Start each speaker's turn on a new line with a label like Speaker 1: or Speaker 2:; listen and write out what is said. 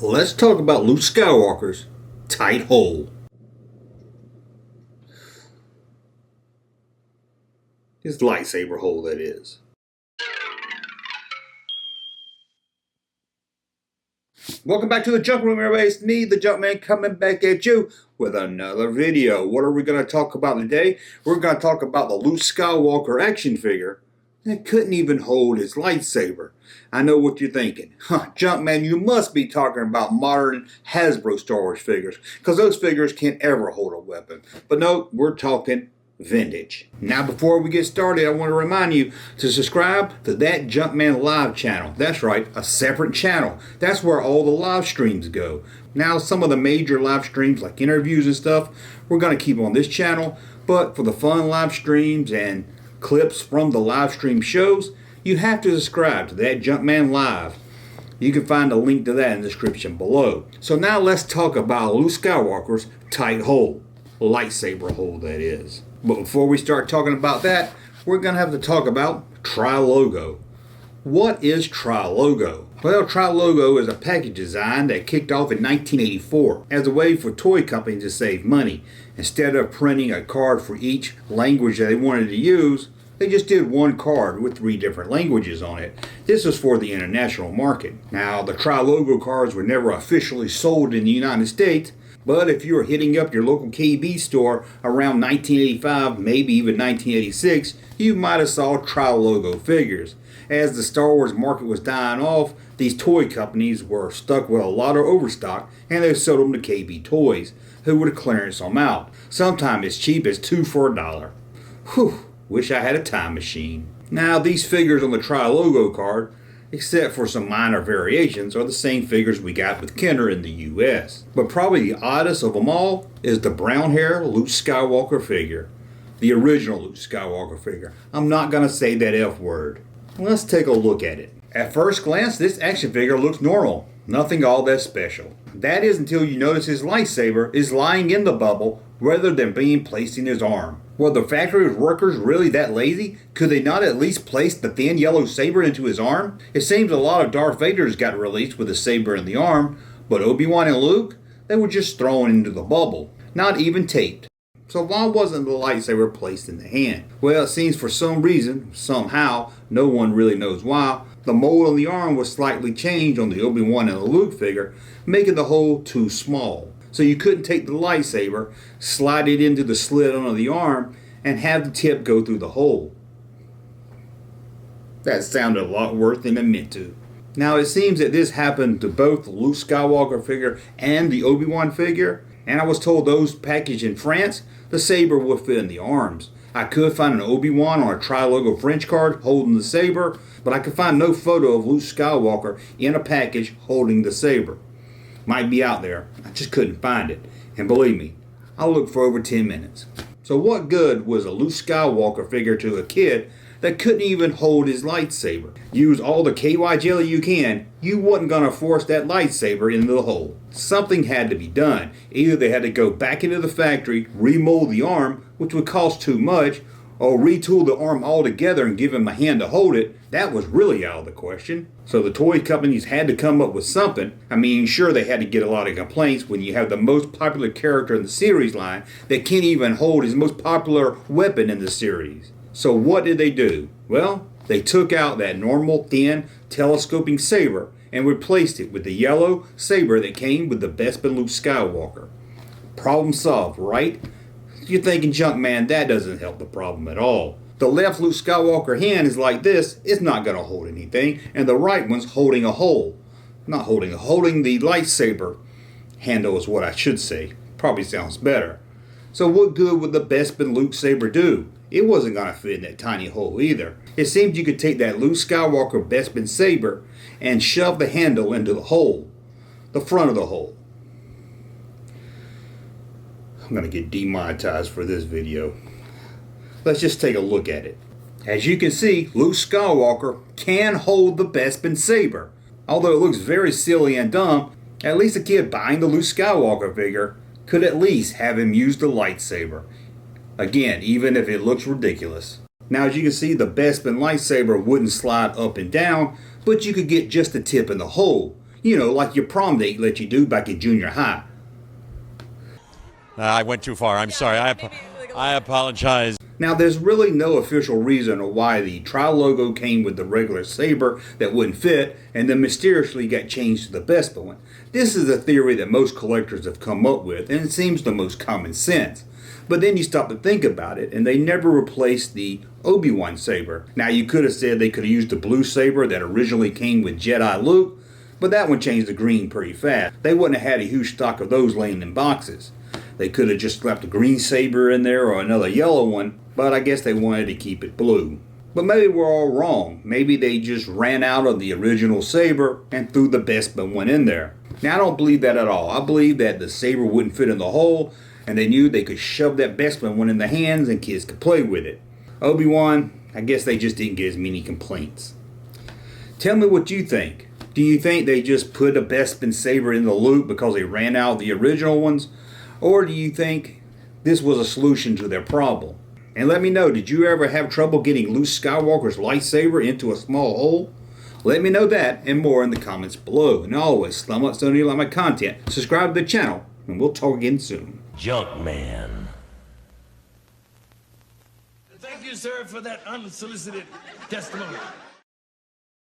Speaker 1: Let's talk about Luke Skywalker's tight hole. His lightsaber hole, that is. Welcome back to the Junk Room, everybody. It's me, the Junkman, coming back at you with another video. What are we going to talk about today? We're going to talk about the Luke Skywalker action figure that couldn't even hold his lightsaber. I know what you're thinking. Junkman, you must be talking about modern Hasbro Star Wars figures, because those figures can't ever hold a weapon. But no, we're talking vintage. Now, before we get started, I want to remind you to subscribe to that Junkman live channel. That's right, a separate channel. That's where all the live streams go. Now, some of the major live streams like interviews and stuff, we're going to keep on this channel. But for the fun live streams and clips from the live stream shows, you have to subscribe to that Junkman Live. You can find a link to that in the description below. So now let's talk about Luke Skywalker's tight hole. Lightsaber hole, that is. But before we start talking about that, we're going to have to talk about Tri-logo. What is Tri-logo? Well, Tri-logo is a package design that kicked off in 1984 as a way for toy companies to save money. Instead of printing a card for each language that they wanted to use, they just did one card with 3 different languages on it. This was for the international market. Now, the Tri-logo cards were never officially sold in the United States, but if you were hitting up your local KB store around 1985, maybe even 1986, you might have saw Tri-logo figures. As the Star Wars market was dying off, these toy companies were stuck with a lot of overstock, and they sold them to KB Toys, who would clearance them out, sometimes as cheap as 2 for $1. Whew, wish I had a time machine. Now, these figures on the Tri-logo card, except for some minor variations, are the same figures we got with Kenner in the US. But probably the oddest of them all is the brown hair Luke Skywalker figure. The original Luke Skywalker figure. I'm not going to say that F word. Let's take a look at it. At first glance, this action figure looks normal. Nothing all that special. That is until you notice his lightsaber is lying in the bubble rather than being placed in his arm. Were the factory workers really that lazy? Could they not at least place the thin yellow saber into his arm? It seems a lot of Darth Vaders got released with a saber in the arm, but Obi-Wan and Luke, they were just thrown into the bubble, not even taped. So why wasn't the lightsaber placed in the hand? Well, it seems for some reason, somehow, no one really knows why, the mold on the arm was slightly changed on the Obi-Wan and the Luke figure, making the hole too small. So you couldn't take the lightsaber, slide it into the slit under the arm, and have the tip go through the hole. That sounded a lot worse than it meant to. Now, it seems that this happened to both the Luke Skywalker figure and the Obi-Wan figure, and I was told those packaged in France, the saber would fit in the arms. I could find an Obi-Wan on a Tri-logo French card holding the saber, but I could find no photo of Luke Skywalker in a package holding the saber. Might be out there. I just couldn't find it. And believe me, I looked for over 10 minutes. So what good was a Luke Skywalker figure to a kid that couldn't even hold his lightsaber? Use all the KY jelly you can, you wasn't going to force that lightsaber into the hole. Something had to be done. Either they had to go back into the factory, remold the arm, which would cost too much, or retool the arm altogether and give him a hand to hold it. That was really out of the question. So the toy companies had to come up with something. I mean, sure, they had to get a lot of complaints when you have the most popular character in the series line that can't even hold his most popular weapon in the series. So what did they do? Well, they took out that normal, thin, telescoping saber and replaced it with the yellow saber that came with the Bespin Luke Skywalker. Problem solved, right? You're thinking, Junkman, that doesn't help the problem at all. The left Luke Skywalker hand is like this, it's not going to hold anything, and the right one's holding a hole. Holding the lightsaber handle is what I should say. Probably sounds better. So what good would the Bespin Luke saber do? It wasn't going to fit in that tiny hole either. It seemed you could take that Luke Skywalker Bespin saber and shove the handle into the hole, the front of the hole. I'm going to get demonetized for this video. Let's just take a look at it. As you can see, Luke Skywalker can hold the Bespin saber. Although it looks very silly and dumb, at least a kid buying the Luke Skywalker figure could at least have him use the lightsaber. Again, even if it looks ridiculous. Now, as you can see, the Bespin lightsaber wouldn't slide up and down, but you could get just the tip in the hole. You know, like your prom date let you do back in junior high.
Speaker 2: I went too far. I'm sorry. I apologize.
Speaker 1: Now, there's really no official reason why the Tri-logo came with the regular saber that wouldn't fit and then mysteriously got changed to the Vespa one. This is a theory that most collectors have come up with, and it seems the most common sense. But then you stop to think about it, and they never replaced the Obi-Wan saber. Now, you could have said they could have used the blue saber that originally came with Jedi Luke, but that one changed to green pretty fast. They wouldn't have had a huge stock of those laying in boxes. They could have just slapped a green saber in there or another yellow one, but I guess they wanted to keep it blue. But maybe we're all wrong. Maybe they just ran out of the original saber and threw the Vespa one in there. Now, I don't believe that at all. I believe that the saber wouldn't fit in the hole, and they knew they could shove that Vespa one in the hands and kids could play with it. Obi-Wan, I guess they just didn't get as many complaints. Tell me what you think. Do you think they just put a Bespin saber in the loop because they ran out of the original ones? Or do you think this was a solution to their problem? And let me know, did you ever have trouble getting Luke Skywalker's lightsaber into a small hole? Let me know that and more in the comments below. And always, thumb up so you like my content, subscribe to the channel, and we'll talk again soon.
Speaker 3: Junkman. Thank you, sir, for that unsolicited testimony.